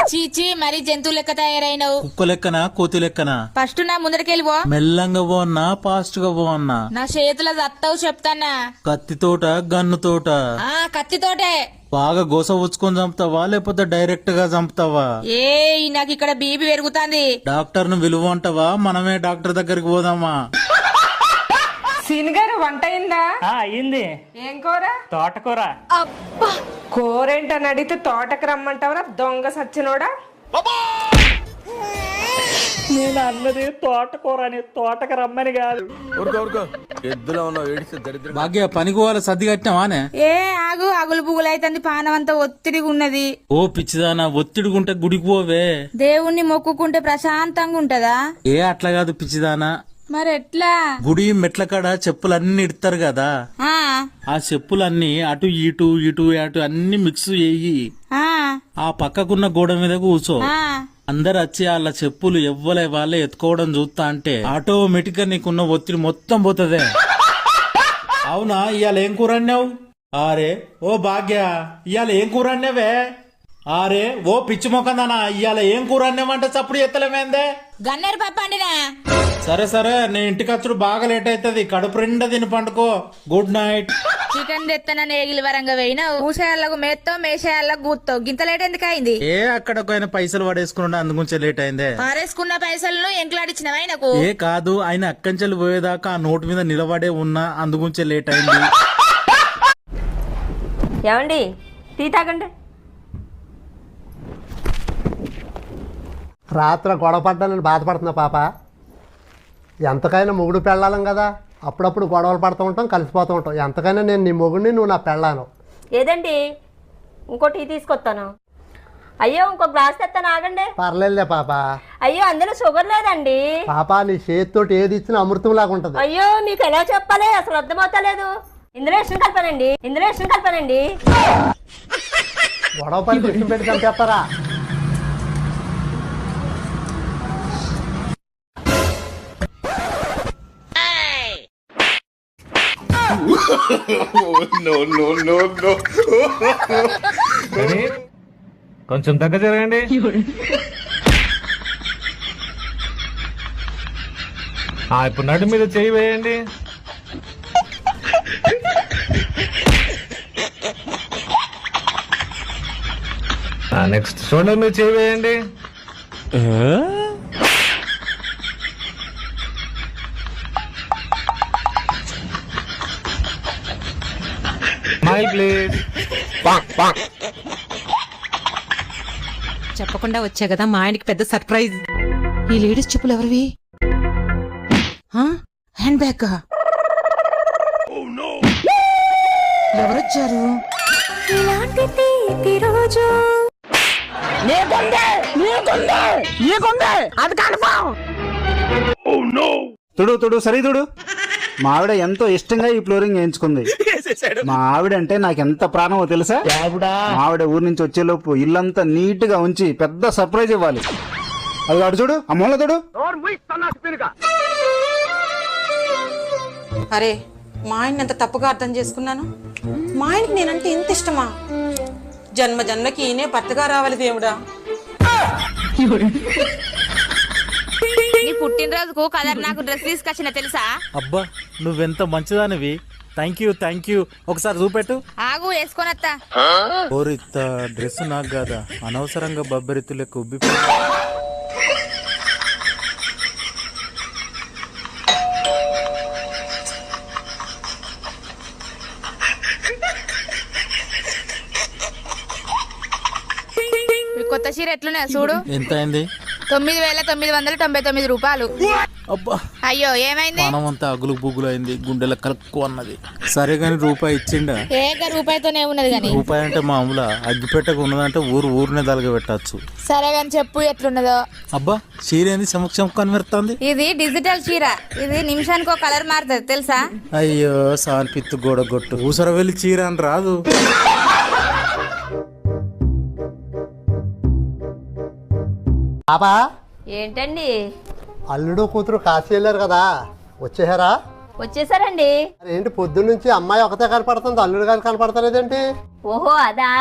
చీచి మరి జంతువు లెక్క తయారైనవు. కుక్క లెక్కనా కోతి లెక్కనా? ఫస్ట్ నా ముందరికెళ్ళిపో. మెల్లంగా పోన్నా ఫాస్ట్ గా పోన్నా? నా చేతుల దత్తవు చెప్తానా. కత్తితోట గన్నుతోట? కత్తితోటే. బాగా గోస ఉచ్చుకొని చంపుతావా లేకపోతే డైరెక్ట్ గా చంపుతావా? నాకు ఇక్కడ బీపీ పెరుగుతాంది. డాక్టర్ ను విలువ అంటావా? మనమే డాక్టర్ దగ్గరికి పోదామా? సీనిగారు వంట అయిందా? అయ్యింది. ఏం కూర? తోటకూర. అబ్బా, కూర ఏంటని అడిగితే తోటకు రమ్మంటావరా దొంగ సచ్చినోడా? నేను అన్నది తోటకూర అని, తోటకు రమ్మని కాదు. భాగ్య పనికి పోవాలి సర్ది కట్టినావానే? ఆగు, అగులు పుగులు అయితే పానం అంతా ఒత్తిడిగా ఉన్నది. ఓ పిచ్చిదానా, ఒత్తిడిగుంటే గుడికి పోవే. దేవుణ్ణి మొక్కుకుంటే ప్రశాంతంగా ఉంటదా? అట్లా కాదు పిచ్చిదానా. మరి ఎట్లా? గుడి మెట్ల కాడ చెప్పులన్నీ ఇడతారు కదా, ఆ చెప్పులన్నీ అటు ఇటు ఇటు అటు అన్ని మిక్స్ చేయి. ఆ పక్కకున్న గోడ మీద కూర్చో. అందరు వచ్చి వాళ్ళ చెప్పులు ఎవ్వలే వాళ్ళే ఎత్తుకోవడం చూస్తా అంటే ఆటోమేటిక్ గా నీకున్న ఒత్తిడి మొత్తం పోతదే. అవునా, ఇవాళ ఏం కూర అన్నావు? ఆరే ఓ భాగ్య, ఇవాళ ఏం కూర అన్నావే? ఆరే ఓ పిచ్చి మొక్కదానా, ఇవాళ ఏం కూర అన్నావంటే చప్పుడు ఎత్తలేమేందే? గన్నేరు పప్పు అండినా. సరే సరే, నేను ఇంటికి వచ్చుడు బాగా లేట్ అవుతుంది. కడుపు నిండా తిని పండుకో. Good night. చికెన్ తెత్తనని ఏగిలి వరంగా పోయినావు. మూసేయాలకు మేస్తావు, మేసేయాలకు గూస్తావు. గింత లేట్ ఎందుకు అయింది? అక్కడకు పైసలు పడేసుకున్నా, అందుగుంచే లేట్ అయిందే. పారేసుకున్న పైసలను ఎంకలాడిచ్చినవా ఆయనకు? కాదు, ఆయన అక్కంచెలు పోయేదాకా ఆ నోటు మీద నిలబడే ఉన్నా, అందుగుంచే లేట్ అయింది. ఏమండి, టీ తాగండి. రాత్రి గొడవ పడ్డానని బాధపడుతున్నా పాప. ఎంతకైనా మొగుడు పెళ్ళాలం కదా, అప్పుడప్పుడు గొడవలు పడుతూ ఉంటాం, కలిసిపోతూ ఉంటాం. ఎంతకైనా నేను నీ మొగుడిని, నువ్వు నా పెళ్ళాను. ఏదండి, ఇంకో టీ తీసుకొస్తాను. అయ్యో, ఇంకో గ్లాస్ తెస్తాను, ఆగండి. పర్లేదులే పాప. అయ్యో, అందులో షుగర్ లేదండి. పాప, నీ చేతితోటి ఏది ఇచ్చినా అమృతం లాగా ఉంటది. అయ్యో, మీకు ఎలా చెప్పాలి, అసలు అర్థమవుతలేదు. ఇందులో ఇష్టం కలపనండి. గొడవ పడి ఇష్టం పెట్టి చంపేస్తారా? కొంచెం దగ్గర జరగండి. ఇప్పుడు నడు మీద చేయి వేయండి. నెక్స్ట్ షోల్డర్ మీద చేయి వేయండి. Smile please. చెప్పకుండా వచ్చా కదా మా ఆయనకి పెద్ద సర్ప్రైజ్. ఈ లేడీస్ చెప్పులు ఎవరివి? Hand bag. ఎవరొచ్చారు? తుడు సరే తుడు. మా ఆవిడ ఎంతో ఇష్టంగా ఈ ఫ్లోరింగ్ వేయించుకుంది. మా ఆవిడ అంటే నాకెంత ప్రాణమో తెలుసా? మా ఆవిడ ఊరి నుంచి వచ్చేలోపు ఇల్లంతా నీట్ గా ఉంచి పెద్ద సర్ప్రైజ్ ఇవ్వాలి. అది అడు చూడు, ఆ మూల చూడు. అరే, మా ఆయన ఎంత తప్పుగా అర్థం చేసుకున్నాను. మా ఆయనకి నేనంటే ఇంత ఇష్టమా? జన్మ జన్మకి ఈయనే భర్తగా రావాలి దేవుడా. నీ పుట్టినరోజుకు కలర్ నాకు డ్రెస్ తీసుకొచ్చిన తెలుసా? అబ్బా, నువ్వెంత మంచిదానివి. Thank you. ఒకసారి చూపెట్టు. ఆగు, వేసుకోనత్తా. ఓరిత్త డ్రెస్ నాకు కాదా, అనవసరంగా బబ్బెరిత్తు లెక్క ఉబ్బి. కొత్త చీర ఎట్లున్నా చూడు. ఎంత అయింది? 9,999 రూపాయలు. అబ్బా, అయ్యో, ఏమైంది? మనమంతా అగులు బుగ్గులు అయింది, గుండెల కలుక్కు అన్నది. సరే గాని రూపాయి ఇచ్చిండా? రూపాయితోనే ఉన్నది గాని. రూపాయి అంటే మామూలు, అగ్గిపెట్టకు ఉన్నదంటే ఊరినే దలగ పెట్టచ్చు. సరే గాని చెప్పు ఎట్లున్నదో. అబ్బా, చీర ఏంది సమక్షం కనిపెడుతుంది? ఇది డిజిటల్ చీర. ఇది నిమిషానికి ఒక కలర్ మారుతుంది తెలుసా? అయ్యో, సాన్పిత్తు గోడ గొట్టు ఊసర వెళ్ళి చీర అని రాదు. పాపా, ఏంటండి? అల్లుడు కూతురు కాశీ వెళ్ళారు కదా, వచ్చేసారా? వచ్చేసారండి. ఏంటి పొద్దున్నుంచి అమ్మాయి ఒకతే కనపడుతుంది, అల్లుడు గారు కనపడతలేదేంటి? ఓహో, అదా.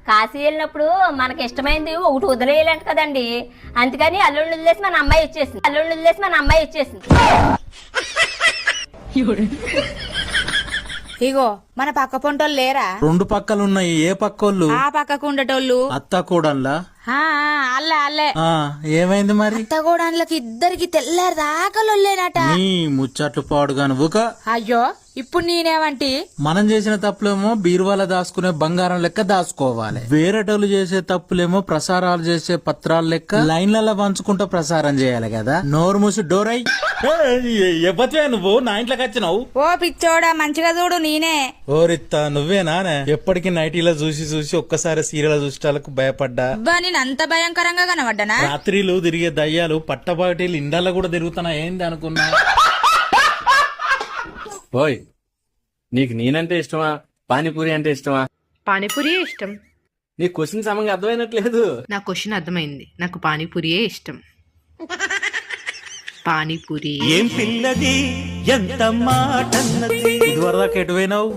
కాశీ వెళ్ళినప్పుడు మనకి ఇష్టమైంది ఒకటి వదిలేయాలంట కదండి, అందుకని అల్లుళ్ళు వదిలేసి మన అమ్మాయి ఇచ్చేసింది. ఇగో మన పక్క పొంటోళ్ళు లేరా? 2 పక్కలున్నాయి. ఏ పక్కోళ్ళు? ఆ పక్కకు ఉండేటోళ్ళు. అత్త కూడన్లా? అల్లే ఏమైంది మరి? అత్త కోడన్లకి ఇద్దరికి తెల్లారి దాకా లొల్లేనట. నీ ముచ్చట్లు పాడుగాను ఊక. అయ్యో ఇప్పుడు నేనేమంటి? మనం చేసిన తప్పులేమో బీరువాల దాచుకునే బంగారం లెక్క దాచుకోవాలి, వేరేటోళ్ళు చేసే తప్పులేమో ప్రసారాలు చేసే పత్రాలు లెక్క లైన్లలో పంచుకుంటూ ప్రసారం చేయాలి కదా. నోరు మూసి డోరై. ఎప్పటివే నువ్వు నా ఇంట్లోకి వచ్చినావు? ఓ పిచ్చోడా మంచిగా చూడు నేనే. ఓరిత్తా నువ్వేనా? ఎప్పటికీ నైటీలో చూసి ఒక్కసారి సీరియల్ చూసేటాలకు భయపడ్డా. నేను అంత భయంకరంగా కనబడ్డానా? రాత్రిలు తిరిగే దయ్యాలు పట్టబాటీలు ఇండల్లో కూడా తిరుగుతున్నా ఏంది అనుకున్నా. ఓయ్, నీకు నేనంటే ఇష్టమా పానీపూరి అంటే ఇష్టమా? పానీపూరి ఇష్టం. నీ క్వశ్చన్ సమంగా అర్థమైనట్లేదు. నా క్వశ్చన్ అర్థమైంది. నాకు పానీపూరియే ఇష్టం. పానీపూరి. ఏం పిల్లది ఎంత మాటన్నది. ఇదివరదాకా ఎటు పోయినావు?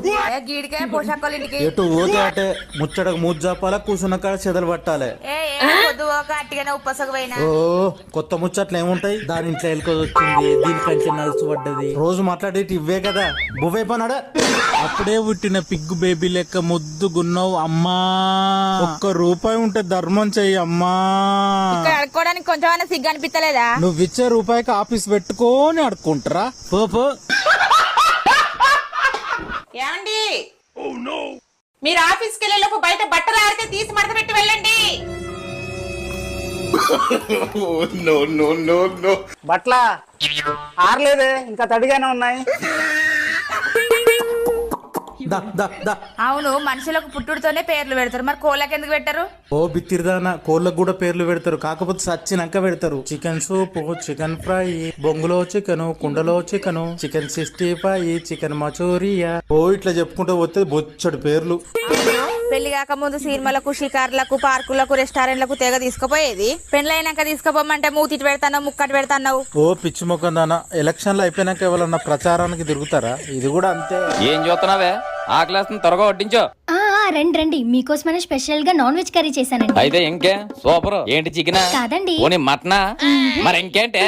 గీడికాయ పోషాకోళ్ళ ఇంటికి. ఎటు పోతే అటే ముచ్చటకు మూజ్ జాపాలా, కూర్చున్న కాడ చెదలు పట్టాలి. అట్టిగానే ఉప్పసకు పోయినా. ఓ కొత్త ముచ్చట్లు ఏముంటాయి? దాని ఇంట్లో ఎలుకది వచ్చింది, దీనికంటే నలుసు పడ్డది, రోజు మాట్లాడేటి ఇవే కదా. బువ్వే పనాడా? అప్పుడే పుట్టిన పిగ్గు బేబీ లెక్క ముద్దుగున్నావు అమ్మా. ₹1 ఉంటే ధర్మం చెయ్యి అమ్మా. ఇక్కడ అడుక్కోవడానికి కొంచెమైనా సిగ్గు అనిపించలేదా? నువ్విచ్చే రూపాయికి ఆఫీస్ పెట్టుకొని అడుక్కుంటారా? పో. ఏమండి, మీరు ఆఫీస్కి వెళ్ళేలోపు బయట బట్టలు ఆడితే తీసి మడత పెట్టి వెళ్ళండి. బట్ల ఆరలేదే, ఇంకా తడిగానే ఉన్నాయి. అవును, మనుషులకు పుట్టుడుతోనే పేర్లు పెడతారు, మరి కోళ్ళకి ఎందుకు పెట్టారు? ఓ బిత్తిరిదానా, కోళ్ళకు కూడా పేర్లు పెడతారు, కాకపోతే సచ్చినాక పెడతారు. చికెన్ సూప్, చికెన్ ఫ్రై, బొంగులో చికెన్, కుండలో చికెన్, చికెన్ 65, చికెన్ మచూరియా, ఓ ఇట్లా చెప్పుకుంటూ పోతే బొచ్చడు పేర్లు. పెళ్లి కాక ముందు సినిమాలకు, షికార్లకు, పార్కులకు, రెస్టారెంట్లకు తెగ తీసుకుపోయేది. పెళ్లైనాక తీసుకుపోమంటే మూతిటి పెడతాను, ముక్కటి పెడతావు. ఓ పిచ్చి మొక్కం దానా, ఎలక్షన్లు అయిపోయినాక ఎవరన్నా ప్రచారానికి తిరుగుతారా? ఇది కూడా అంతే. ఏం చూస్తున్నావే? ఆ క్లాస్ త్వరగా వడ్డించో. రండి మీకోసమనే స్పెషల్ గా నాన్ వెజ్ కర్రీ చేశానండి. అయితే ఇంకే సూపర్. ఏంటి చికెన్? కాదండి. ఓని మటనా? మరి ఇంకేంటే?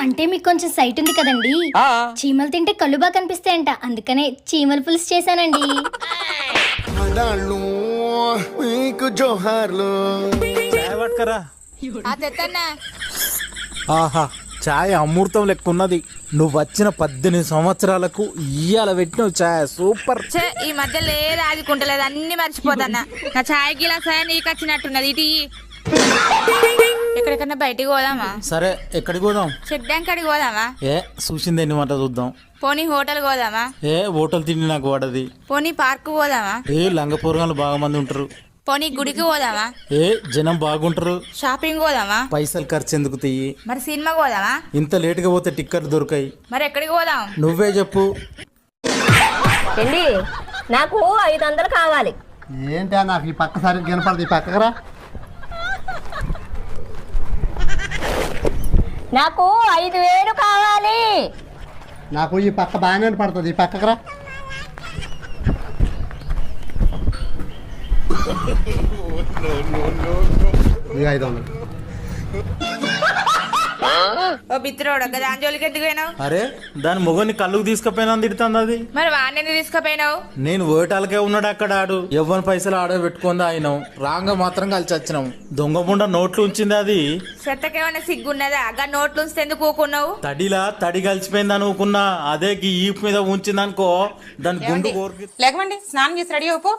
అంటే మీకు కొంచెం సైట్ ఉంది కదండి, చీమలు తింటే కళ్ళు బాగా కనిపిస్తాయంట, అందుకనే చీమల పులుసు చేశానండి. ఆహా, ఛాయ్ అమృతం లెక్క ఉన్నది. నువ్వు వచ్చిన 18 సంవత్సరాలకు ఇయ్యాల పెట్టినవు ఛాయ్ సూపర్. ఈ మధ్య లేదు, ఆదుకుంటలేదు, అన్ని మర్చిపోతానా. నా ఛాయ్ గిలాసా నీకు వచ్చినట్టున్నది. ఇటు ఎక్కడికన్నా బయటికి పోదామా? సరే, ఎక్కడికి పోదాం? చెక్ డ్యాంక్ కాడికి పోదామా? చూసింది ఎన్ని మాట చూద్దాం. పోనీ హోటల్ పోదామా? హోటల్ తిండి నాకు వాడది. పోనీ పార్క్ పోదామా? లంగ పూర్గాలు బాగా మంది ఉంటారు. పోనీ గుడికి పోదామా? జనం బాగుంటారు. షాపింగ్ పోదామా? పైసలు ఖర్చు ఎందుకు తీయి. మరి సినిమాకి పోదామా? ఇంత లేటుగా పోతే టిక్కెట్లు దొరకాయి. మరి ఎక్కడికి పోదాం? నువ్వే చెప్పు. ఏంటి, నాకు 500 కావాలి. ఏంటా నాకు ఈ పక్క సరిగ్గా వినపడదు, ఈ పక్కకరా. నాకు 5000 కావాలి. నాకు ఈ పక్క బాగానే వినపడుతుంది, ఈ పక్కకరా. ఈ 500. ఓ బిత్రోడు దాని జోలికి ఎందుకు పోయినావు? అరే దాని మొగని కళ్ళుకు తీసుకుపోయినా తిడుతుంది అది. మరి వాడిని తీసుకుపోయినావు? నేను ఓటాలకే ఉన్నాడు అక్కడ. ఆడు ఎవ్వని పైసలు ఆడ పెట్టుకుందా అయినాం, రాంగ మాత్రం కలిసి వచ్చినాం. దొంగ ముండ నోట్లు ఉంచింది అది. చెత్తకేమన్నా సిగ్గున్నదా? ఆ నోట్లు ఉంచితే ఎందుకు ఊకున్నావు? తడిలా తడి కలిసిపోయింది అనుకున్నా, అదే ఈపు మీద ఉంచింది అనుకో, దాని గుండు కోరికి. లేకమండి, స్నానం చేసి రెడీ అయిపో.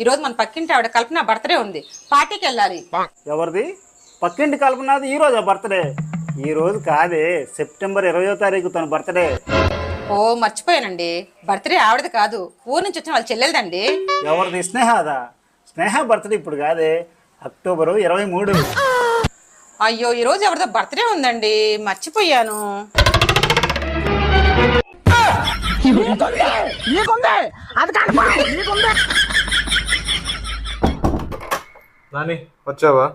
ఈ రోజు మన పక్కింటి ఆవిడ కల్పన బర్త్డే ఉంది, పార్టీకి వెళ్ళాలి. ఎవరిది? పక్కింటి కల్పనది ఈ రోజు బర్త్డే? ఈ రోజు కాదే, సెప్టెంబర్ 20వ తారీఖు తన బర్త్డే. ఓ మర్చిపోయానండి, బర్త్డే ఆవిడది కాదు, ఊరు నుంచి వచ్చిన వాళ్ళ చెల్లెలదండి. ఎవరిది? స్నేహదా? స్నేహ బర్త్డే ఇప్పుడు కాదే, అక్టోబర్ 23. అయ్యో, ఈ రోజు ఎవరిదో బర్త్డే ఉందండి, మర్చిపోయాను. నాని వచ్చావా?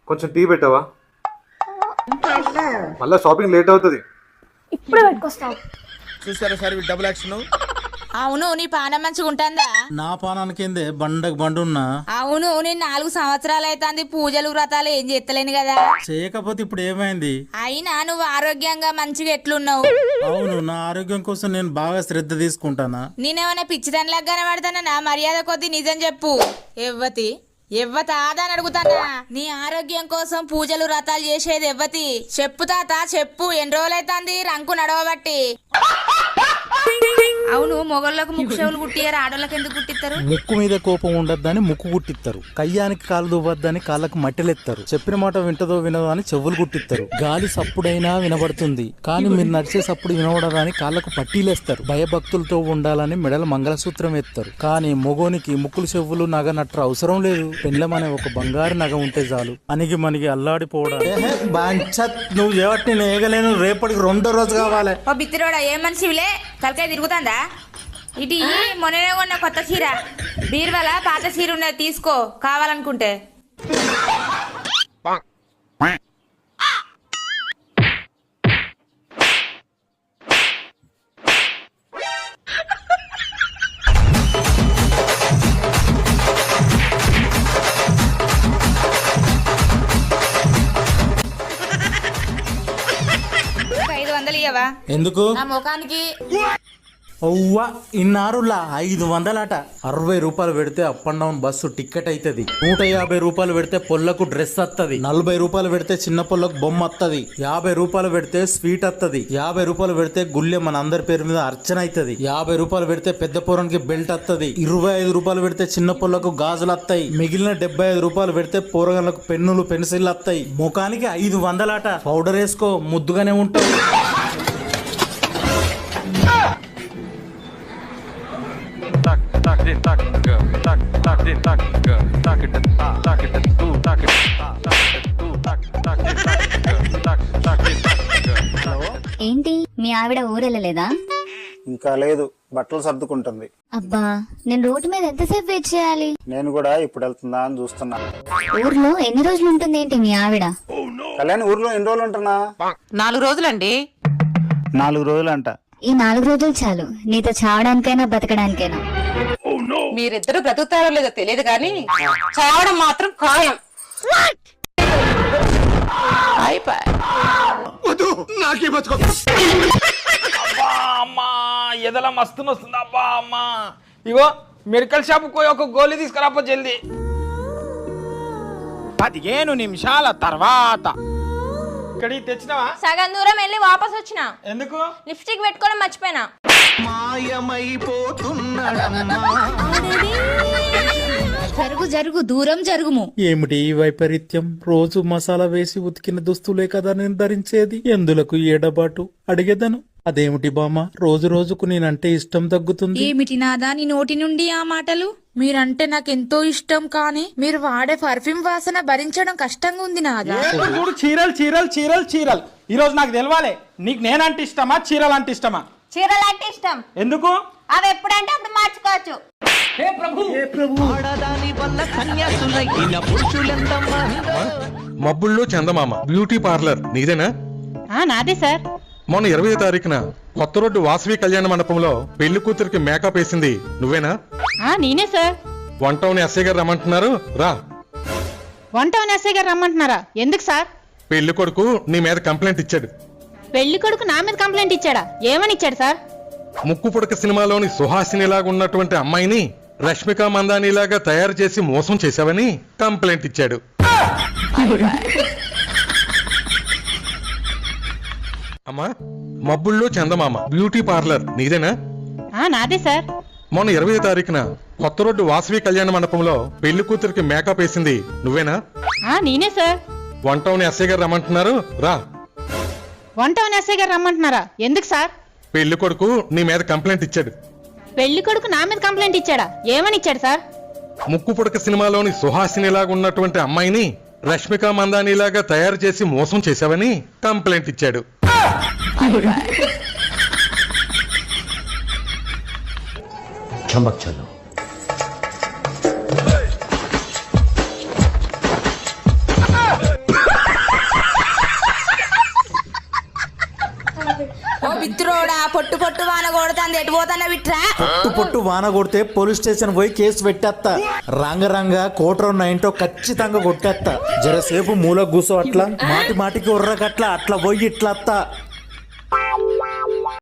కొంచెం టీ పెట్టావా? మళ్ళా షాపింగ్ లేట్ అవుతుంది. ఇప్పుడు పెట్టుకొస్తావు. చూసారా సార్ డబుల్ యాక్షన్. అవును నీ పానం మంచిగా ఉంటుందా? నా పానానికేందే బండకు బండున్నా. అవును నేను 4 సంవత్సరాలు అవుతుంది పూజలు వ్రతాలు ఏం చేస్తలేను కదా. చేయకపోతే ఇప్పుడు ఏమైంది? అయినా నువ్వు ఆరోగ్యంగా మంచిగా ఎట్లున్నావు? అవును, నా ఆరోగ్యం కోసం నేను బాగా శ్రద్ధ తీసుకుంటానా. నేనేమన్నా పిచ్చిదానిలాగా కనబడతానా? నా మర్యాద కొద్ది నిజం చెప్పు. ఎవ్వత ఆదా అని అడుగుతానా? నీ ఆరోగ్యం కోసం పూజలు వ్రతాలు చేసేది ఎవ్వతి? చెప్పు తాత చెప్పు. ఎన్ని రోజులైతుంది రంకు నడవబట్టి? అవును మొగళ్ళకు ముక్కు చెవులు కుట్టియారు, ఆడోళ్ళకి ఎందుకు కుట్టిస్తారు? ముక్కు మీద కోపం ఉండద్దని ముక్కు కుట్టిస్తారు, కయ్యానికి కాలు దువ్వద్దని కాళ్ళకు మట్టెలెత్తారు, చెప్పిన మాట వింటదో వినదో అని చెవులు కుట్టిస్తారు. గాలి సప్పుడైనా వినబడుతుంది కానీ మీరు నడిచే సప్పుడు వినబడదని కాళ్ళకు పట్టీలేస్తారు. భయభక్తులతో ఉండాలని మెడల మంగళసూత్రం ఎత్తారు. కానీ మొగోనికి ముక్కులు చెవులు నగ నట్ర అవసరం లేదు. పెండ్లమనే ఒక బంగారు నగ ఉంటే చాలు అనిగి మనకి అల్లాడిపోవడం. నువ్వు ఎవరిని నేను ఏగలేను, రేపటికి 2వ రోజు కావాలి. ఓ బిత్తిరోడా ఏ మనిషివిలే, తలకాయ తిరుగుతుందా? ఇటు మొన్ననే కొన్న కొత్త చీర బీర్వాల పాత చీర ఉన్నది తీసుకో కావాలనుకుంటే. ఒక 500 ఇయ్యవా? ఎందుకు? నా ముఖానికి. అవ్వా ఇన్నారులా 500 అట. 60 రూపాయలు పెడితే up and down bus ticket అవుతుంది. 150 రూపాయలు పెడితే పొల్లకు డ్రెస్ వస్తుంది. 40 రూపాయలు పెడితే చిన్న పొల్లకు బొమ్మ వస్తుంది. 50 రూపాయలు పెడితే స్వీట్ వస్తుంది. 50 రూపాయలు పెడితే గుళ్ళె మన అందరి పేరు మీద అర్చన అవుతుంది. 50 రూపాయలు పెడితే పెద్ద పొరానికి బెల్ట్ వస్తుంది. 25 రూపాయలు పెడితే చిన్న పొల్లకు గాజులు వస్తాయి. మిగిలిన 75 రూపాయలు పెడితే పోరగాళ్ళకు పెన్నులు పెన్సిల్ వస్తాయి. ముఖానికి 500 అట. పౌడర్ వేసుకో ముద్దుగానే ఉంటావు. ఏంటి మీ ఆవిడ ఊరెళ్ళలేదా? ఇంకా లేదు, బట్టలు సర్దుకుంటుంది. అబ్బా నేను రోడ్డు మీద ఎంతసేపు వెయిట్ చేయాలి? నేను కూడా ఇప్పుడు వెళ్తుందా అని చూస్తున్నా. ఊర్లో ఎన్ని రోజులు ఉంటుంది ఏంటి మీ ఆవిడ? కళ్యాణ్ ఊర్లో ఎన్ని రోజులు ఉంటున్నా? 4 రోజులండి. 4 రోజులు అంట. ఈ 4 రోజులు చాలు నీతో చావడానికైనా బతకడానికైనా. మీరిద్దరు బ్రతుకుతారో లేదో తెలియదు కానీ చావడం మాత్రం ఖాయం. అమ్మా ఎదలా మస్తు వస్తుంది అబ్బా అమ్మా. ఇగో మెడికల్ షాప్ పోయి ఒక గోళీ తీసుకురాపో జల్దీ. 15 నిమిషాల తర్వాత ఇక్కడికి తెచ్చినావా? సగం దూరం వెళ్ళి వాపస్ వచ్చిన. ఎందుకు? లిప్స్టిక్ పెట్టుకోవడం మర్చిపోయినా. జరుగు దూరం జరుగుము. ఏమిటి ఈ వైపరీత్యం? రోజు మసాలా వేసి ఉతికిన దుస్తులే కదా నేను ధరించేది, ఎందులకు ఏడబాటు అడిగేదను. అదేమిటి బామ్మ, రోజు రోజుకు నేనంటే ఇష్టం తగ్గుతుంది. ఏమిటి నాదా నీ నోటి నుండి ఆ మాటలు? మీరంటే నాకెంతో ఇష్టం కానీ మీరు వాడే పర్ఫ్యూమ్ వాసన భరించడం కష్టంగా ఉంది నాదా. చూడు చీరలు చీరలు చీరలు చీరలు. ఈ రోజు నాకు తెలవాలి, నీకు నేనంటే ఇష్టమా చీరలు అంటే ఇష్టమా? చీరలు అంటే ఇష్టం. ఎందుకు? అవి ఎప్పుడంటే అప్పుడు మార్చుకోవచ్చు. మబ్బుల్లో చందమామ బ్యూటీ పార్లర్ నీదేనా? నాదే సార్. మొన్న 20వ తారీఖున కొత్త రోడ్డు వాసవి కళ్యాణ మండపంలో పెళ్లి కూతురికి మేకప్ వేసింది నువ్వేనా? నేనే సార్. వన్ టౌన్ ఎస్ఐ గారు రమ్మంటున్నారు, రా. వన్ టౌన్ ఎస్ఐ గారు రమ్మంటున్నారా? ఎందుకు సార్? పెళ్లి కొడుకు నీ మీద కంప్లైంట్ ఇచ్చాడు. పెళ్లి కొడుకు నా మీద కంప్లైంట్ ఇచ్చాడా? ఏమని ఇచ్చాడు సార్? ముక్కు పుడక సినిమాలోని సుహాసినిలాగా ఉన్నటువంటి అమ్మాయిని రష్మిక మందానిలాగా తయారు చేసి మోసం చేశావని కంప్లైంట్ ఇచ్చాడు. అమ్మా, మబ్బుల్లో చందమామ బ్యూటీ పార్లర్ నీదేనా? నాదే సార్. మొన్న 20వ తారీఖున కొత్త రోడ్డు వాసవి కళ్యాణ మండపంలో పెళ్లి కూతురికి మేకప్ వేసింది నువ్వేనా? నేనే సార్. వన్ టౌన్ ఎస్ఐ గారు రమ్మంటున్నారు, రా. వన్ టౌన్ ఎస్ఐ గారు రమ్మంటున్నారా? ఎందుకు సార్? పెళ్లి కొడుకు నీ మీద కంప్లైంట్ ఇచ్చాడు. పెళ్లి కొడుకు నా మీద కంప్లైంట్ ఇచ్చాడా? ఏమని ఇచ్చాడు సార్? ముక్కు పుడక సినిమాలోని సుహాసినిలాగా ఉన్నటువంటి అమ్మాయిని రష్మిక మందానిలాగా తయారు చేసి మోసం చేశావని కంప్లైంట్ ఇచ్చాడు. ఓ బిత్రోడా పొట్టు పొట్టు వాన కొడుతుంది ఎటు పోతానా విట్రా పొట్టు పొట్టు వాన కొడితే పోలీస్ స్టేషన్ పోయి కేసు పెట్టేస్తా రంగ కోటరో నైంటో ఖచ్చితంగా కొట్టేస్తా జరసేపు మూల కూసో అట్లా మాటి మాటికి ఉర్రకట్లా అట్లా పోయి ఇట్లా అత్తా